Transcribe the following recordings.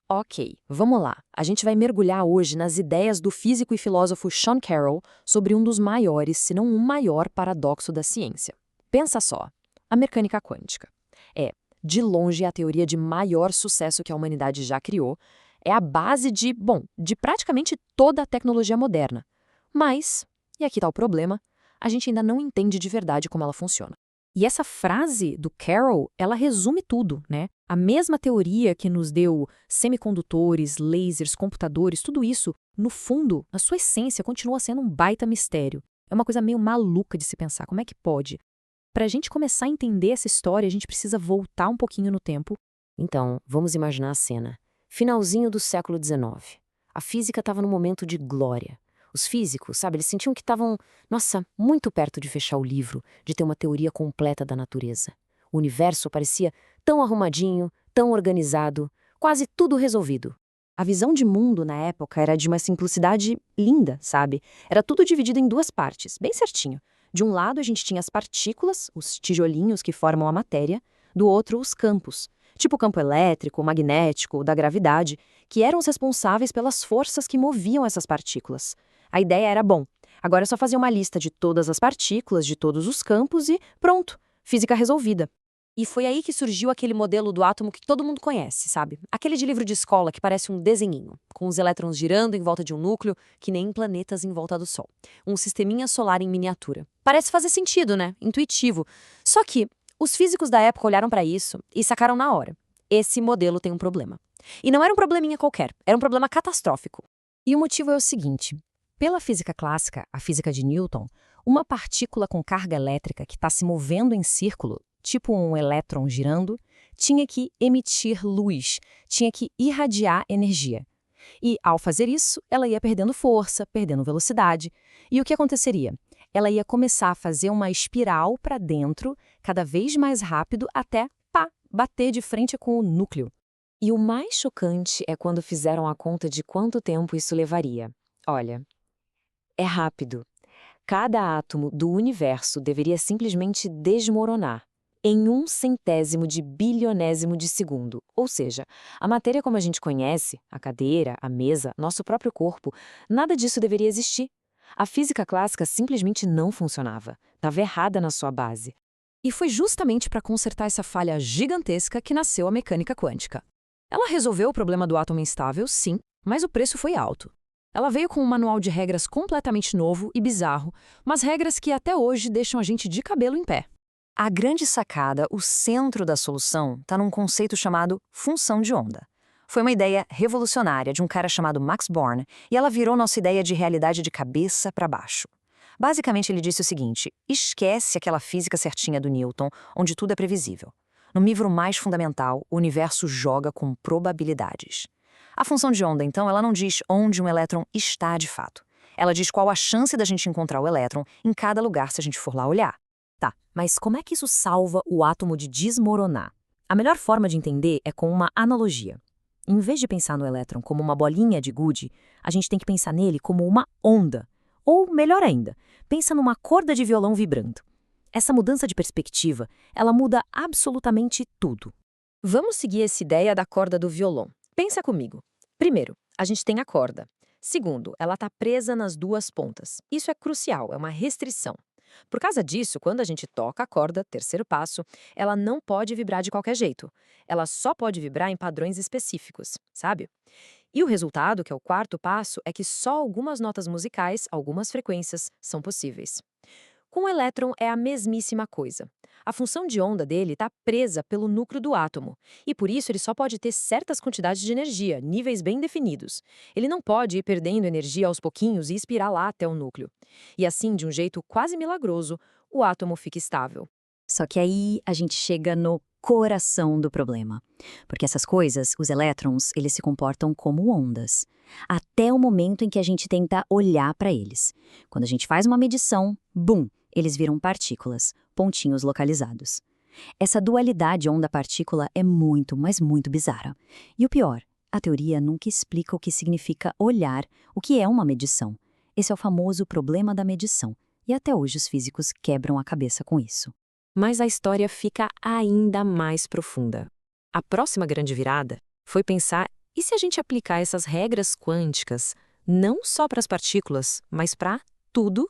Ok, vamos lá. A gente vai mergulhar hoje nas ideias do físico e filósofo Sean Carroll sobre um dos maiores, se não o maior paradoxo da ciência. Pensa só, a mecânica quântica. É, de longe, a teoria de maior sucesso que a humanidade já criou. É a base de praticamente toda a tecnologia moderna. Mas, e aqui está o problema, a gente ainda não entende de verdade como ela funciona. E essa frase do Carroll, ela resume tudo, né? A mesma teoria que nos deu semicondutores, lasers, computadores, tudo isso, no fundo, na sua essência, continua sendo um baita mistério. É uma coisa meio maluca de se pensar. Como é que pode? Para a gente começar a entender essa história, a gente precisa voltar um pouquinho no tempo. Então, vamos imaginar a cena. Finalzinho do século XIX. A física estava num momento de glória. Os físicos, sabe, eles sentiam que estavam, nossa, muito perto de fechar o livro, de ter uma teoria completa da natureza. O universo parecia tão arrumadinho, tão organizado, quase tudo resolvido. A visão de mundo na época era de uma simplicidade linda, sabe? Era tudo dividido em duas partes, bem certinho. De um lado a gente tinha as partículas, os tijolinhos que formam a matéria, do outro os campos, tipo o campo elétrico, magnético, da gravidade, que eram os responsáveis pelas forças que moviam essas partículas. A ideia era, bom, agora é só fazer uma lista de todas as partículas, de todos os campos e pronto, física resolvida. E foi aí que surgiu aquele modelo do átomo que todo mundo conhece, sabe? Aquele de livro de escola que parece um desenhinho, com os elétrons girando em volta de um núcleo, que nem planetas em volta do Sol. Um sisteminha solar em miniatura. Parece fazer sentido, né? Intuitivo. Só que os físicos da época olharam para isso e sacaram na hora. Esse modelo tem um problema. E não era um probleminha qualquer, era um problema catastrófico. E o motivo é o seguinte. Pela física clássica, a física de Newton, uma partícula com carga elétrica que está se movendo em círculo, tipo um elétron girando, tinha que emitir luz, tinha que irradiar energia. E, ao fazer isso, ela ia perdendo força, perdendo velocidade. E o que aconteceria? Ela ia começar a fazer uma espiral para dentro, cada vez mais rápido, até, pá, bater de frente com o núcleo. E o mais chocante é quando fizeram a conta de quanto tempo isso levaria. Olha, é rápido. Cada átomo do universo deveria simplesmente desmoronar em 1/100º de bilionésimo de segundo. Ou seja, a matéria como a gente conhece, a cadeira, a mesa, nosso próprio corpo, nada disso deveria existir. A física clássica simplesmente não funcionava. Estava errada na sua base. E foi justamente para consertar essa falha gigantesca que nasceu a mecânica quântica. Ela resolveu o problema do átomo instável, sim, mas o preço foi alto. Ela veio com um manual de regras completamente novo e bizarro, mas regras que até hoje deixam a gente de cabelo em pé. A grande sacada, o centro da solução, está num conceito chamado função de onda. Foi uma ideia revolucionária de um cara chamado Max Born, e ela virou nossa ideia de realidade de cabeça para baixo. Basicamente, ele disse o seguinte: esquece aquela física certinha do Newton, onde tudo é previsível. No livro mais fundamental, o universo joga com probabilidades. A função de onda, então, ela não diz onde um elétron está de fato. Ela diz qual a chance da gente encontrar o elétron em cada lugar se a gente for lá olhar. Tá, mas como é que isso salva o átomo de desmoronar? A melhor forma de entender é com uma analogia. Em vez de pensar no elétron como uma bolinha de gude, a gente tem que pensar nele como uma onda. Ou, melhor ainda, pensa numa corda de violão vibrando. Essa mudança de perspectiva, ela muda absolutamente tudo. Vamos seguir essa ideia da corda do violão. Pensa comigo. Primeiro, a gente tem a corda. Segundo, ela está presa nas duas pontas. Isso é crucial, é uma restrição. Por causa disso, quando a gente toca a corda, terceiro passo, ela não pode vibrar de qualquer jeito. Ela só pode vibrar em padrões específicos, sabe? E o resultado, que é o quarto passo, é que só algumas notas musicais, algumas frequências, são possíveis. Com o elétron é a mesmíssima coisa. A função de onda dele está presa pelo núcleo do átomo, e por isso ele só pode ter certas quantidades de energia, níveis bem definidos. Ele não pode ir perdendo energia aos pouquinhos e espirar lá até o núcleo. E assim, de um jeito quase milagroso, o átomo fica estável. Só que aí a gente chega no coração do problema. Porque essas coisas, os elétrons, eles se comportam como ondas. Até o momento em que a gente tenta olhar para eles. Quando a gente faz uma medição, bum, eles viram partículas, pontinhos localizados. Essa dualidade onda-partícula é muito, mas muito bizarra. E o pior, a teoria nunca explica o que significa olhar, o que é uma medição. Esse é o famoso problema da medição. E até hoje os físicos quebram a cabeça com isso. Mas a história fica ainda mais profunda. A próxima grande virada foi pensar E se a gente aplicar essas regras quânticas não só para as partículas, mas para tudo,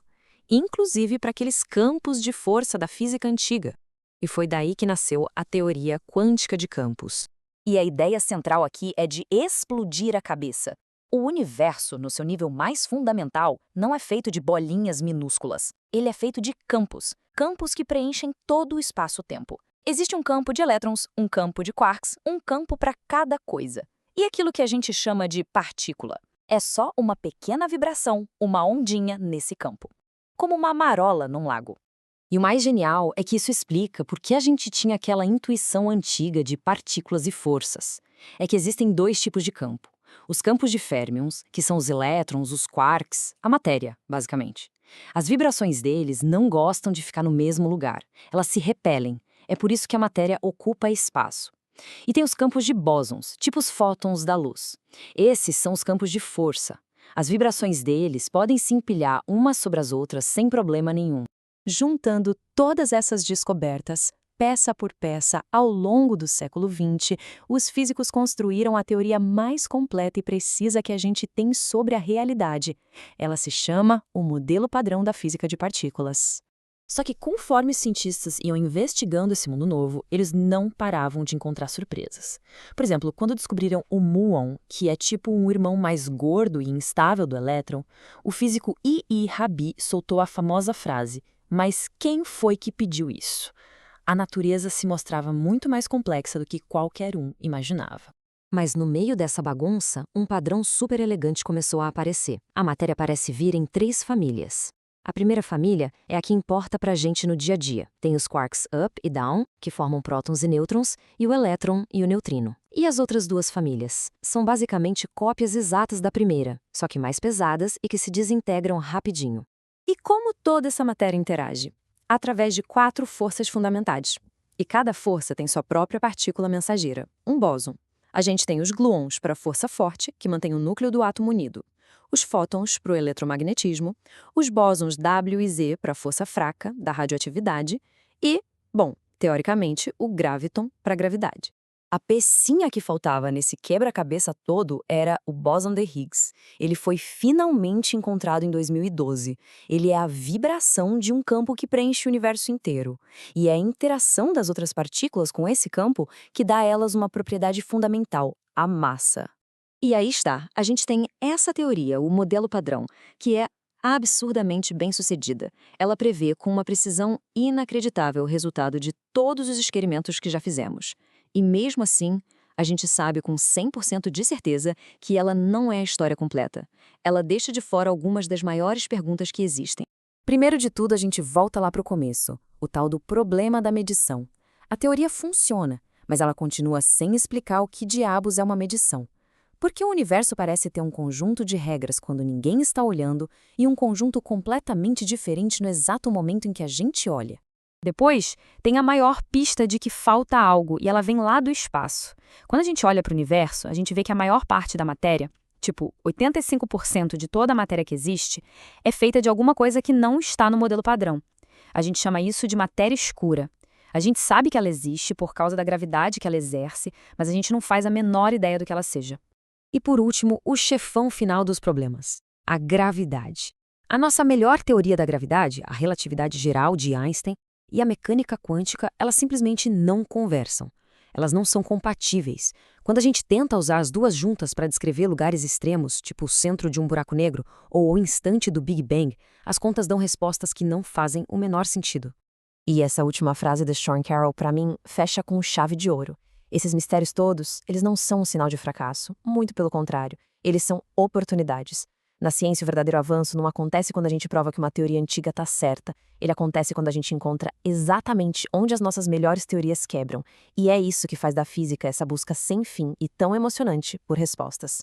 inclusive para aqueles campos de força da física antiga? E foi daí que nasceu a teoria quântica de campos. E a ideia central aqui é de explodir a cabeça. O universo, no seu nível mais fundamental, não é feito de bolinhas minúsculas. Ele é feito de campos, campos que preenchem todo o espaço-tempo. Existe um campo de elétrons, um campo de quarks, um campo para cada coisa. E aquilo que a gente chama de partícula é só uma pequena vibração, uma ondinha nesse campo, como uma marola num lago. E o mais genial é que isso explica por que a gente tinha aquela intuição antiga de partículas e forças. É que existem dois tipos de campo. Os campos de férmions, que são os elétrons, os quarks, a matéria, basicamente. As vibrações deles não gostam de ficar no mesmo lugar. Elas se repelem. É por isso que a matéria ocupa espaço. E tem os campos de bósons, tipo os fótons da luz. Esses são os campos de força. As vibrações deles podem se empilhar umas sobre as outras sem problema nenhum. Juntando todas essas descobertas, peça por peça, ao longo do século XX, os físicos construíram a teoria mais completa e precisa que a gente tem sobre a realidade. Ela se chama o modelo padrão da física de partículas. Só que conforme os cientistas iam investigando esse mundo novo, eles não paravam de encontrar surpresas. Por exemplo, quando descobriram o muon, que é tipo um irmão mais gordo e instável do elétron, o físico I. I. Rabi soltou a famosa frase: "Mas quem foi que pediu isso?" A natureza se mostrava muito mais complexa do que qualquer um imaginava. Mas no meio dessa bagunça, um padrão super elegante começou a aparecer. A matéria parece vir em 3 famílias. A primeira família é a que importa pra gente no dia a dia. Tem os quarks up e down, que formam prótons e nêutrons, e o elétron e o neutrino. E as outras 2 famílias? São basicamente cópias exatas da primeira, só que mais pesadas e que se desintegram rapidinho. E como toda essa matéria interage? Através de 4 forças fundamentais. E cada força tem sua própria partícula mensageira, um bóson. A gente tem os gluons para a força forte, que mantém o núcleo do átomo unido. Os fótons para o eletromagnetismo, os bósons W e Z para a força fraca, da radioatividade, e, bom, teoricamente, o graviton para a gravidade. A pecinha que faltava nesse quebra-cabeça todo era o bóson de Higgs. Ele foi finalmente encontrado em 2012. Ele é a vibração de um campo que preenche o universo inteiro. E é a interação das outras partículas com esse campo que dá a elas uma propriedade fundamental, a massa. E aí está, a gente tem essa teoria, o modelo padrão, que é absurdamente bem-sucedida. Ela prevê com uma precisão inacreditável o resultado de todos os experimentos que já fizemos. E mesmo assim, a gente sabe com 100% de certeza que ela não é a história completa. Ela deixa de fora algumas das maiores perguntas que existem. Primeiro de tudo, a gente volta lá para o começo, o tal do problema da medição. A teoria funciona, mas ela continua sem explicar o que diabos é uma medição. Por que o universo parece ter um conjunto de regras quando ninguém está olhando e um conjunto completamente diferente no exato momento em que a gente olha? Depois, tem a maior pista de que falta algo e ela vem lá do espaço. Quando a gente olha para o universo, a gente vê que a maior parte da matéria, tipo 85% de toda a matéria que existe, é feita de alguma coisa que não está no modelo padrão. A gente chama isso de matéria escura. A gente sabe que ela existe por causa da gravidade que ela exerce, mas a gente não faz a menor ideia do que ela seja. E por último, o chefão final dos problemas, a gravidade. A nossa melhor teoria da gravidade, a relatividade geral de Einstein, e a mecânica quântica, elas simplesmente não conversam. Elas não são compatíveis. Quando a gente tenta usar as duas juntas para descrever lugares extremos, tipo o centro de um buraco negro ou o instante do Big Bang, as contas dão respostas que não fazem o menor sentido. E essa última frase de Sean Carroll, para mim, fecha com chave de ouro. Esses mistérios todos, eles não são um sinal de fracasso, muito pelo contrário, eles são oportunidades. Na ciência, o verdadeiro avanço não acontece quando a gente prova que uma teoria antiga está certa, ele acontece quando a gente encontra exatamente onde as nossas melhores teorias quebram. E é isso que faz da física essa busca sem fim e tão emocionante por respostas.